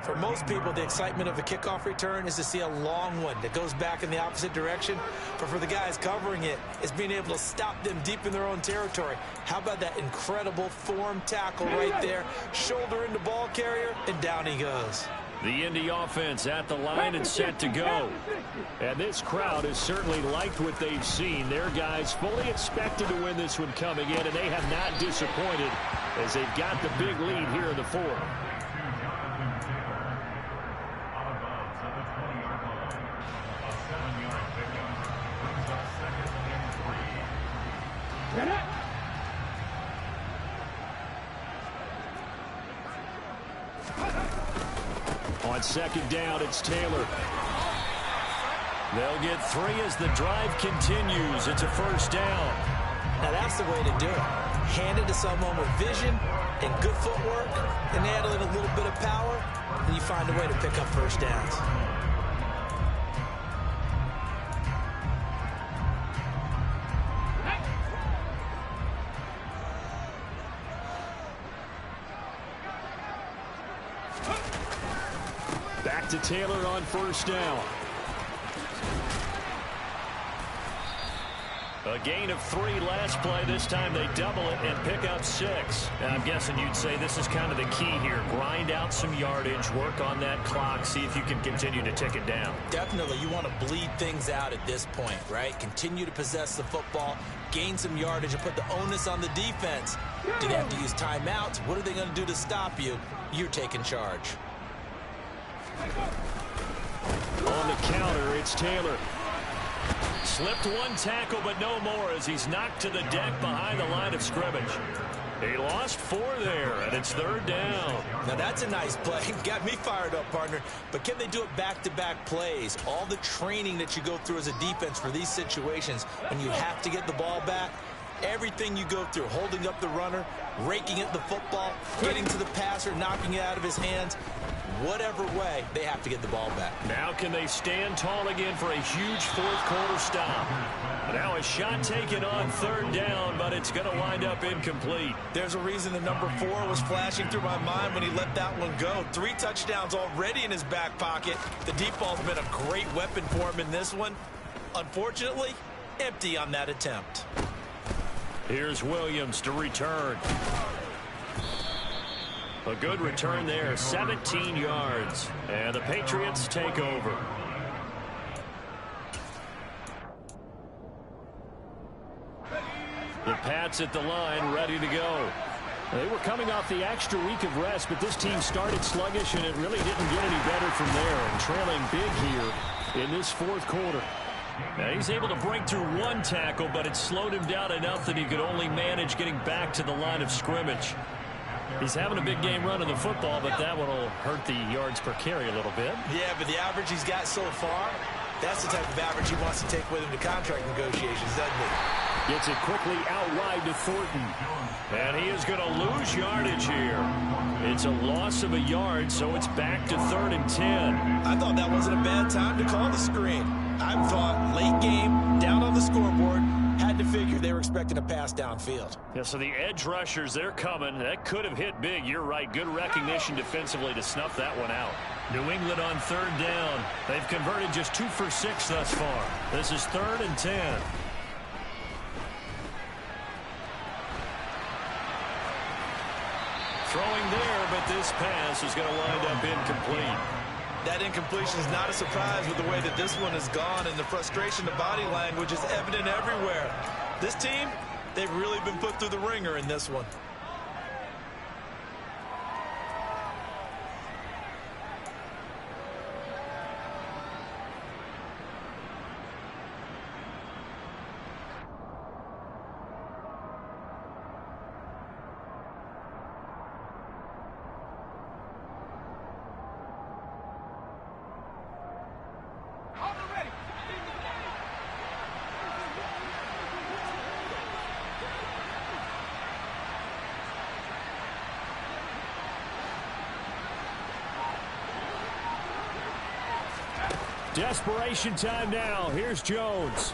For most people, the excitement of a kickoff return is to see a long one that goes back in the opposite direction. But for the guys covering it, it's being able to stop them deep in their own territory. How about that incredible form tackle right there? Shoulder into ball carrier, and down he goes. The Indy offense at the line and set to go. And this crowd has certainly liked what they've seen. Their guys fully expected to win this one coming in, and they have not disappointed as they've got the big lead here in the fourth. On second down, it's Taylor. They'll get 3 as the drive continues. It's a first down. Now that's the way to do it. Hand it to someone with vision and good footwork, and add in a little bit of power, and you find a way to pick up first downs. Back to Taylor on first down. A gain of 3 last play. This time they double it and pick up 6. And I'm guessing you'd say this is kind of the key here. Grind out some yardage, work on that clock, see if you can continue to tick it down. Definitely, you want to bleed things out at this point, right? Continue to possess the football, gain some yardage, and put the onus on the defense. Do they have to use timeouts? What are they going to do to stop you? You're taking charge. On the counter, it's Taylor. Slipped one tackle, but no more as he's knocked to the deck behind the line of scrimmage. He lost 4 there, and it's third down. Now that's a nice play. Got me fired up, partner. But can they do it back-to-back plays? All the training that you go through as a defense for these situations, when you have to get the ball back, Everything you go through, holding up the runner, raking at the football, getting to the passer, knocking it out of his hands, whatever way, they have to get the ball back. Now can they stand tall again for a huge fourth quarter stop? Now a shot taken on third down, but it's going to wind up incomplete. There's a reason the number 4 was flashing through my mind when he let that one go. 3 touchdowns already in his back pocket. The deep ball's been a great weapon for him in this one. Unfortunately, empty on that attempt. Here's Williams to return. A good return there, 17 yards. And the Patriots take over. The Pats at the line, ready to go. They were coming off the extra week of rest, but this team started sluggish, and it really didn't get any better from there. And trailing big here in this fourth quarter. Now he's able to break through one tackle, but it slowed him down enough that he could only manage getting back to the line of scrimmage. He's having a big game running the football, but that one will hurt the yards per carry a little bit. Yeah, but the average he's got so far, that's the type of average he wants to take with him to contract negotiations, doesn't he? Gets it quickly out wide to Thornton. And he is going to lose yardage here. It's a loss of a yard, so it's back to 3rd and 10. I thought that wasn't a bad time to call the screen. I thought late game, down on the scoreboard, had to figure they were expecting a pass downfield. Yeah, so the edge rushers, they're coming. That could have hit big. You're right. Good recognition defensively to snuff that one out. New England on 3rd down. They've converted just 2 for 6 thus far. This is 3rd and 10. Throwing there, but this pass is going to wind up incomplete. That incompletion is not a surprise with the way that this one has gone, and the frustration, the body language is evident everywhere. This team, they've really been put through the ringer in this one. Desperation time now. Here's Jones.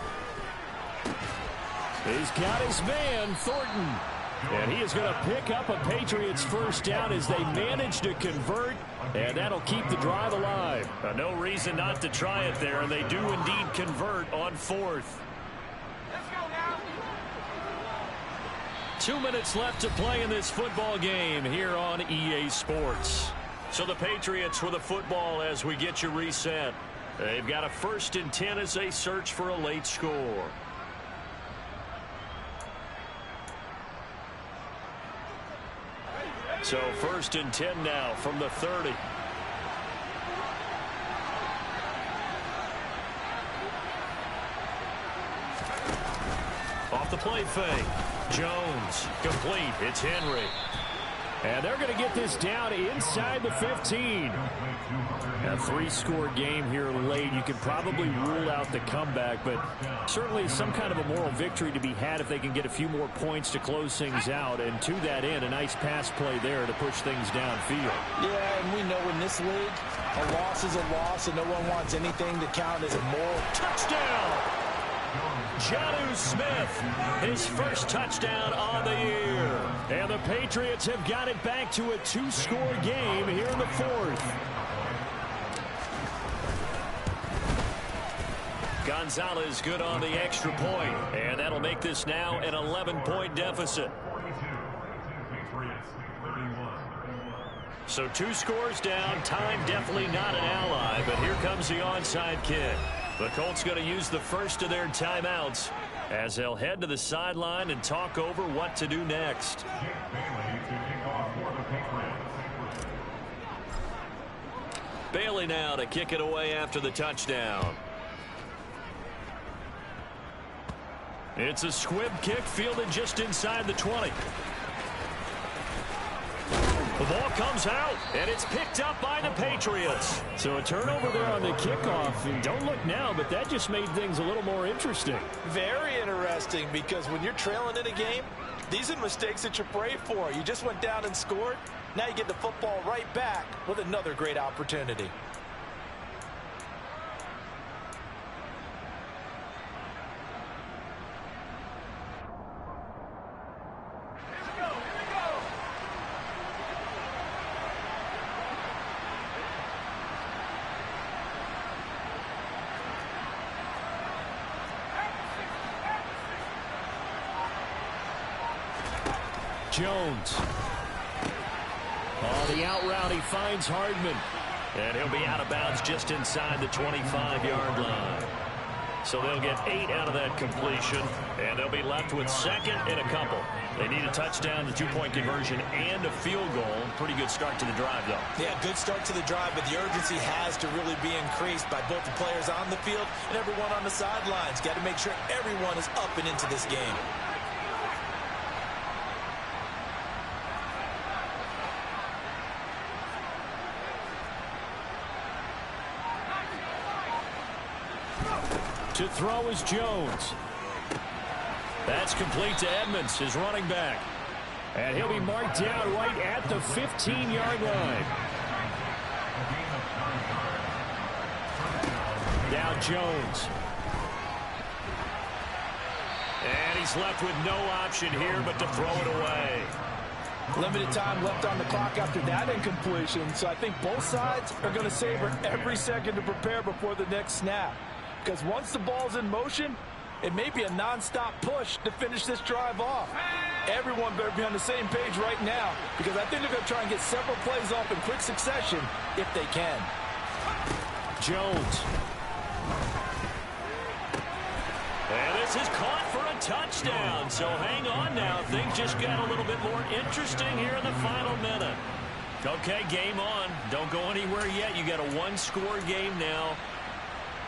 He's got his man, Thornton. And he is going to pick up a Patriots first down as they manage to convert, and that'll keep the drive alive. No reason not to try it there, and they do indeed convert on 4th. 2 minutes left to play in this football game here on EA Sports. So the Patriots with the football as we get you reset. They've got a 1st and 10 as they search for a late score. So 1st and 10 now from the 30. Off the play fake. Jones complete. It's Henry. And they're going to get this down inside the 15. A 3-score game here late. You can probably rule out the comeback, but certainly some kind of a moral victory to be had if they can get a few more points to close things out. And to that end, a nice pass play there to push things downfield. Yeah, and we know in this league, a loss is a loss, and no one wants anything to count as a moral touchdown. Jonnu Smith, his first touchdown on the year. And the Patriots have got it back to a 2-score game here in the 4th. Gonzalez good on the extra point, and that'll make this now an 11-point deficit. So 2 scores down. Time definitely not an ally, but here comes the onside kick. The Colts going to use the first of their timeouts as they'll head to the sideline and talk over what to do next. Bailey now to kick it away after the touchdown. It's a squib kick fielded just inside the 20. The ball comes out, and it's picked up by the Patriots. So a turnover there on the kickoff. And don't look now, but that just made things a little more interesting. Very interesting, because when you're trailing in a game, these are mistakes that you pray for. You just went down and scored. Now you get the football right back with another great opportunity. Jones. Oh, the out route, he finds Hardman. And he'll be out of bounds just inside the 25-yard line. So they'll get 8 out of that completion, and they'll be left with second and a couple. They need a touchdown, the two-point conversion, and a field goal. Pretty good start to the drive, though. Yeah, good start to the drive, but the urgency has to really be increased by both the players on the field and everyone on the sidelines. Got to make sure everyone is up and into this game. To throw is Jones. That's complete to Edmonds, his running back. And he'll be marked down right at the 15-yard line. Now Jones. And he's left with no option here but to throw it away. Limited time left on the clock after that incompletion, so I think both sides are going to savor every second to prepare before the next snap. Because once the ball's in motion, it may be a non-stop push to finish this drive off. Everyone better be on the same page right now, because I think they're going to try and get several plays off in quick succession if they can. Jones. And this is caught for a touchdown. So hang on now. Things just got a little bit more interesting here in the final minute. Okay, game on. Don't go anywhere yet. You got a one-score game now.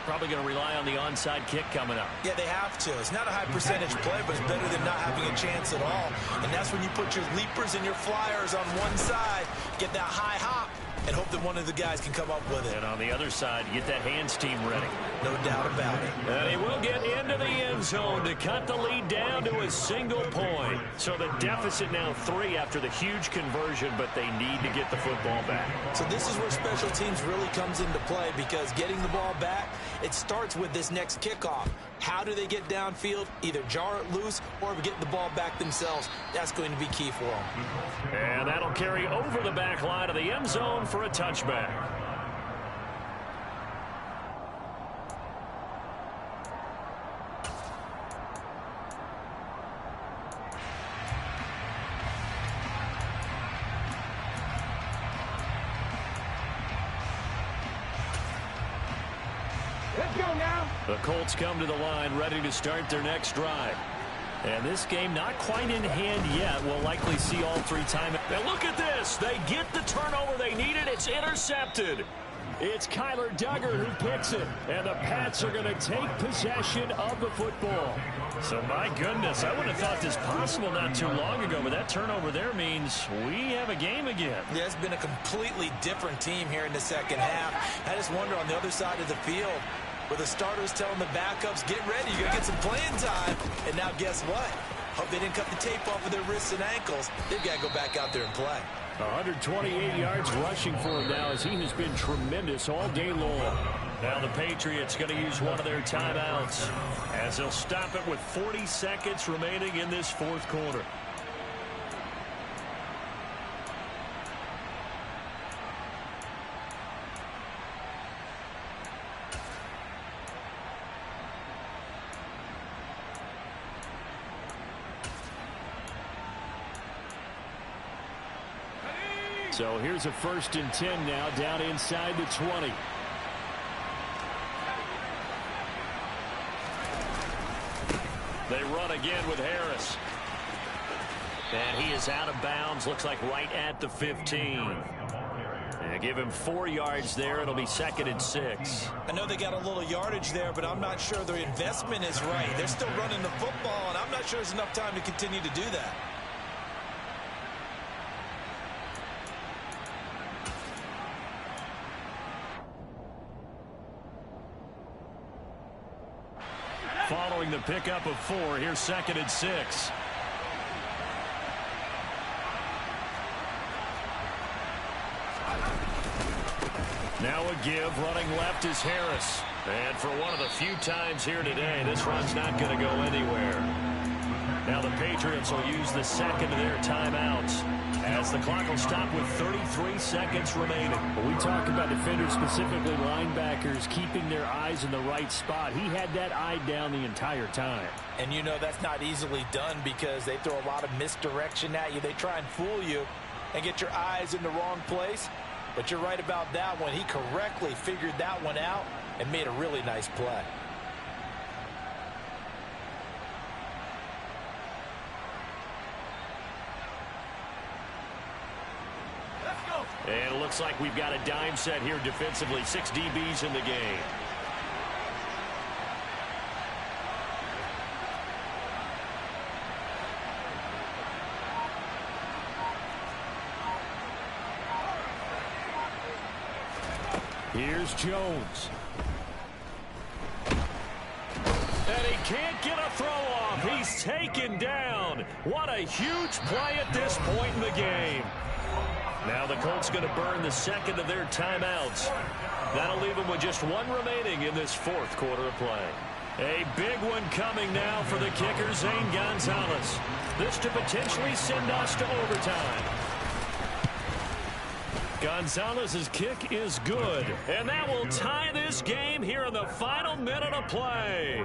Probably going to rely on the onside kick coming up. Yeah, they have to. It's not a high percentage play, but it's better than not having a chance at all. And that's when you put your leapers and your flyers on one side, get that high hop, and hope that one of the guys can come up with it. And on the other side, get that hands team ready. No doubt about it. And he will get into the end zone to cut the lead down to a single point. So the deficit now 3 after the huge conversion, but they need to get the football back. So this is where special teams really comes into play, because getting the ball back, it starts with this next kickoff. How do they get downfield? Either jar it loose or get the ball back themselves. That's going to be key for them. And that'll carry over the back line of the end zone for a touchback. Let's go now. The Colts come to the line ready to start their next drive. And this game not quite in hand yet. We'll likely see all 3 times. Now look at this. They get the turnover they needed. It's intercepted. It's Kyler Duggar who picks it. And the Pats are going to take possession of the football. So my goodness, I wouldn't have thought this possible not too long ago. But that turnover there means we have a game again. Yeah, it's been a completely different team here in the second half. I just wonder on the other side of the field, where the starters telling the backups, get ready, you're going to get some playing time. And now guess what? Hope they didn't cut the tape off of their wrists and ankles. They've got to go back out there and play. 128 yards rushing for him now, as he has been tremendous all day long. Now the Patriots going to use one of their timeouts as they'll stop it with 40 seconds remaining in this fourth quarter. So here's a 1st and 10 now, down inside the 20. They run again with Harris. And he is out of bounds, looks like right at the 15. And give him 4 yards there. It'll be 2nd and 6. I know they got a little yardage there, but I'm not sure their investment is right. They're still running the football, and I'm not sure there's enough time to continue to do that. following the pickup of 4. Here's 2nd and 6. Now a give, running left is Harris. And for one of the few times here today, this run's not going to go anywhere. Now the Patriots will use the second of their timeouts as the clock will stop with 33 seconds remaining. When we talk about defenders, specifically linebackers, keeping their eyes in the right spot, he had that eye down the entire time. And you know that's not easily done because they throw a lot of misdirection at you. They try and fool you and get your eyes in the wrong place. But you're right about that one. He correctly figured that one out and made a really nice play. And it looks like we've got a dime set here defensively. 6 DBs in the game. Here's Jones. And he can't get a throw off. He's taken down. What a huge play at this point in the game. Now the Colts going to burn the second of their timeouts. That'll leave them with just 1 remaining in this 4th quarter of play. A big one coming now for the kicker, Zane Gonzalez. This to potentially send us to overtime. Gonzalez's kick is good, and that will tie this game here in the final minute of play.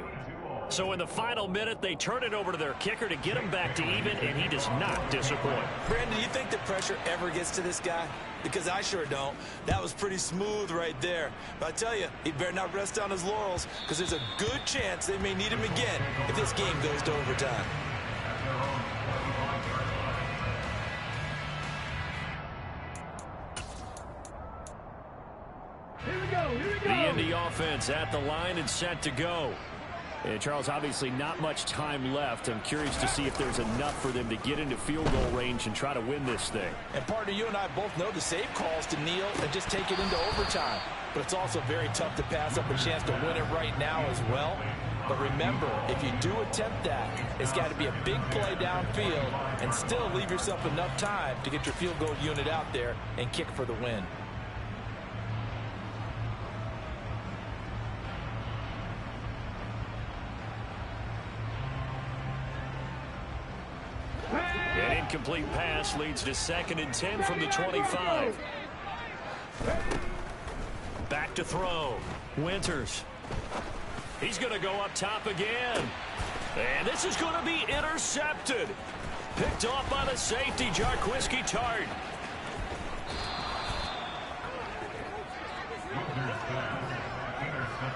So in the final minute, they turn it over to their kicker to get him back to even, and he does not disappoint. Brandon, do you think the pressure ever gets to this guy? Because I sure don't. That was pretty smooth right there. But I tell you, he better not rest on his laurels because there's a good chance they may need him again if this game goes to overtime. The Indy offense at the line and set to go. And Charles, obviously not much time left. I'm curious to see if there's enough for them to get into field goal range and try to win this thing. And partner, you and I both know the safe calls to kneel and just take it into overtime. But it's also very tough to pass up a chance to win it right now as well. But remember, if you do attempt that, it's got to be a big play downfield and still leave yourself enough time to get your field goal unit out there and kick for the win. An incomplete pass leads to 2nd and 10 from the 25. Back to throw. Winters. He's going to go up top again. And this is going to be intercepted. Picked off by the safety, Jarquiski Tart.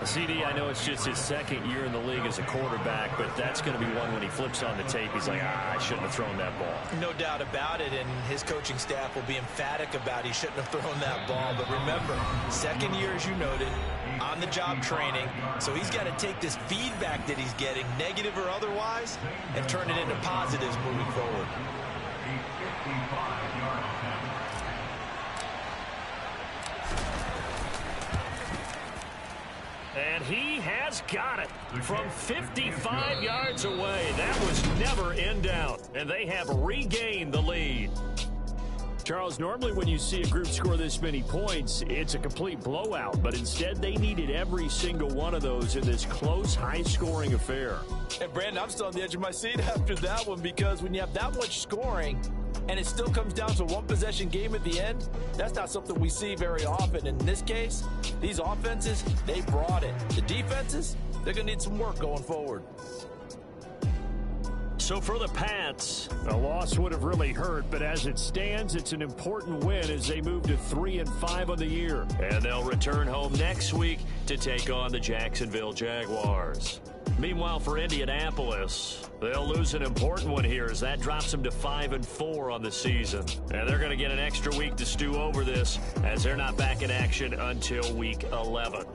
CD, I know it's just his 2nd year in the league as a quarterback, but that's going to be one when he flips on the tape. He's like, I shouldn't have thrown that ball. No doubt about it, and his coaching staff will be emphatic about he shouldn't have thrown that ball. But remember, 2nd year, as you noted, on-the-job training, so he's got to take this feedback that he's getting, negative or otherwise, and turn it into positives moving forward. And he has got it from 55 yards away. That was never in doubt, and they have regained the lead. Charles, normally when you see a group score this many points, it's a complete blowout. But instead, they needed every single one of those in this close, high-scoring affair. And, Brandon, I'm still on the edge of my seat after that one because when you have that much scoring and it still comes down to a one-possession game at the end, that's not something we see very often. In this case, these offenses, they brought it. The defenses, they're going to need some work going forward. So for the Pats, a loss would have really hurt, but as it stands, it's an important win as they move to 3-5 on the year. And they'll return home next week to take on the Jacksonville Jaguars. Meanwhile, for Indianapolis, they'll lose an important one here as that drops them to 5-4 on the season. And they're going to get an extra week to stew over this as they're not back in action until week 11.